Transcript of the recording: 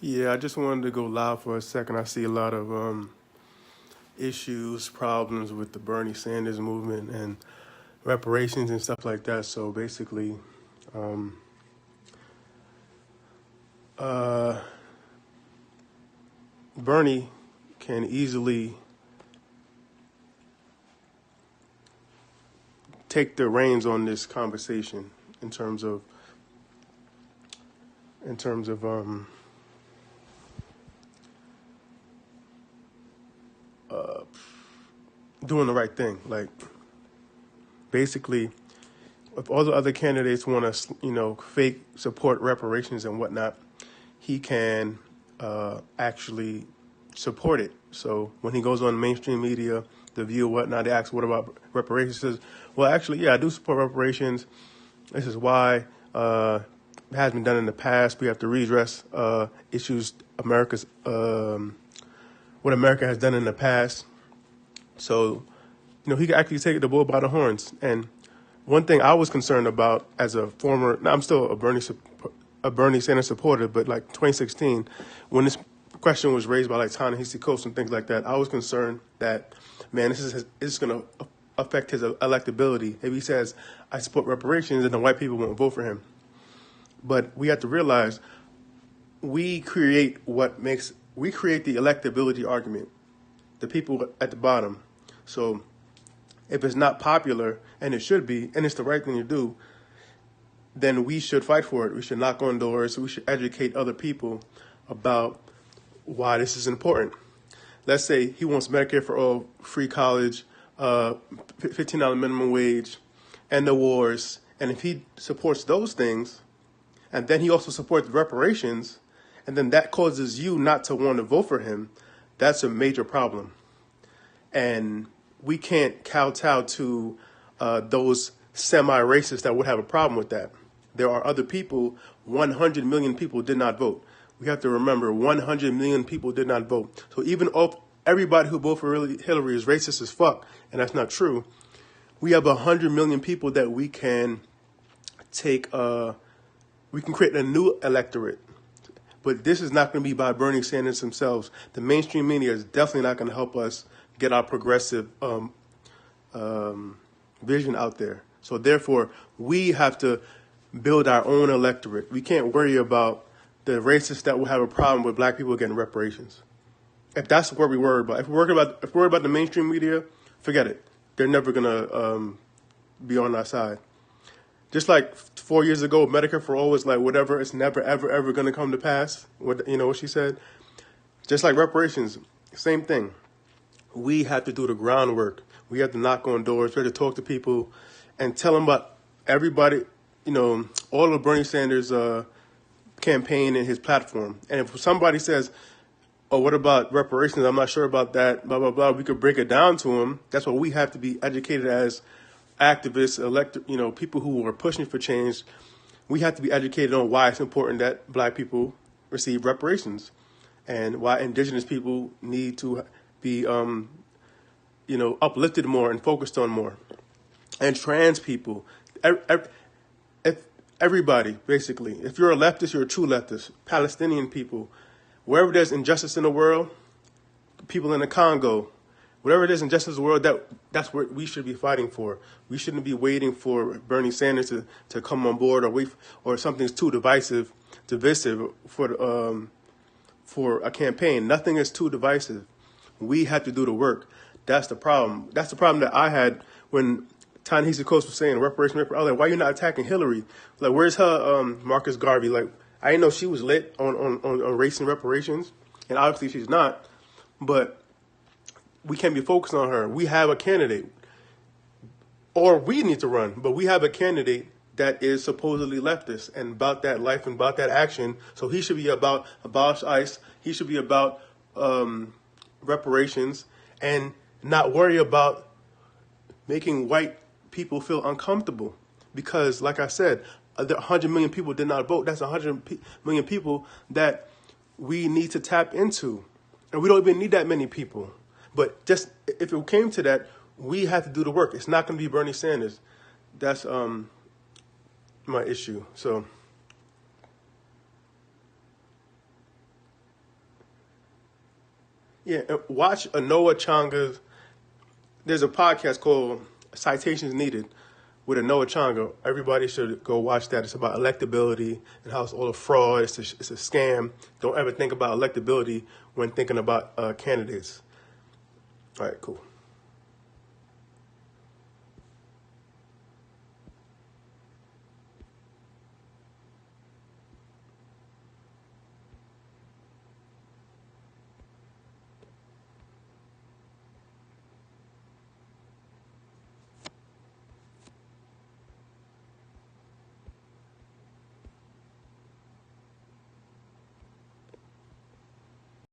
Yeah, I just wanted to go live for a second. I see a lot of issues, problems with the Bernie Sanders movement and reparations and stuff like that. So basically, um, uh, Bernie can easily take the reins on this conversation in terms of in terms of uh, doing the right thing. Like basically, if all the other candidates want to, fake support reparations and whatnot, he can actually support it. So when he goes on mainstream media, The View, whatnot, they ask, "What about reparations?" He says, "Well, actually, yeah, I do support reparations. This is why it has been done in the past. We have to redress issues what America has done in the past." So, he can actually take the bull by the horns. And one thing I was concerned about as a former, now I'm still a Bernie Sanders supporter, but like 2016, when this question was raised by like Ta-Nehisi Coates and things like that, I was concerned that, man, this is going to affect his electability. If he says, "I support reparations," and the white people won't vote for him. But we have to realize we create the electability argument, the people at the bottom. So if it's not popular, and it should be, and it's the right thing to do, then we should fight for it. We should knock on doors. We should educate other people about why this is important. Let's say he wants Medicare for all, free college, $15 minimum wage, and the wars. And if he supports those things, and then he also supports reparations, and then that causes you not to want to vote for him, that's a major problem. And we can't kowtow to those semi-racists that would have a problem with that. There are other people, 100 million people did not vote. We have to remember 100 million people did not vote. So even if everybody who voted for Hillary is racist as fuck, and that's not true, we have 100 million people that we can we can create a new electorate. But this is not going to be by Bernie Sanders themselves. The mainstream media is definitely not going to help us get our progressive vision out there. So therefore, we have to build our own electorate. We can't worry about the racists that will have a problem with black people getting reparations. If that's what we're worried about, if we're worried about the mainstream media, forget it. They're never gonna be on our side. Just like 4 years ago, Medicare for all was like whatever. It's never ever ever gonna come to pass. What she said. Just like reparations, same thing. We have to do the groundwork. We have to knock on doors. We have to talk to people and tell them about everybody, all of Bernie Sanders' campaign and his platform. And if somebody says, "Oh, what about reparations? I'm not sure about that, blah, blah, blah," we could break it down to them. That's why we have to be educated as activists, people who are pushing for change. We have to be educated on why it's important that black people receive reparations and why indigenous people need to be, uplifted more and focused on more. And trans people, everybody, basically. If you're a leftist, you're a true leftist. Palestinian people, wherever there's injustice in the world, people in the Congo, whatever it is injustice in the world, that's what we should be fighting for. We shouldn't be waiting for Bernie Sanders to come on board or something's too divisive for a campaign. Nothing is too divisive. We have to do the work. That's the problem. That's the problem that I had when Ta-Nehisi Coates was saying reparations. I was like, why are you not attacking Hillary? Like, where's her Marcus Garvey? Like, I didn't know she was lit on race and reparations, and obviously she's not. But we can't be focused on her. We have a candidate, or we need to run, but we have a candidate that is supposedly leftist and about that life and about that action. So he should be about abolish ICE. He should be about reparations and not worry about making white people feel uncomfortable. Because, like I said, 100 million people did not vote. That's 100 million people that we need to tap into. And we don't even need that many people. But just if it came to that, we have to do the work. It's not going to be Bernie Sanders. That's my issue. So Yeah, and watch a Noah Chonga's. There's a podcast called Citations Needed with a Noah Chonga. Everybody should go watch that. It's about electability and how it's all a fraud. It's a scam. Don't ever think about electability when thinking about candidates. All right, cool.